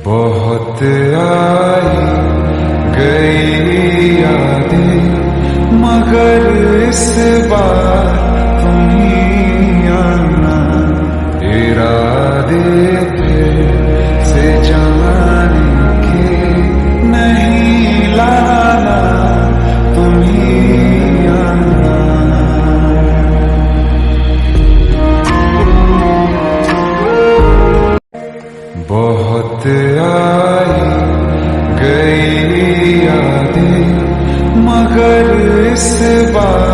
बहुत आई गई यादें मगर इस बार तुम ही आना, इरादे फिर से जाने के नहीं लाना, तुम ही आना। बहुत आई गई यादें मगर इस बार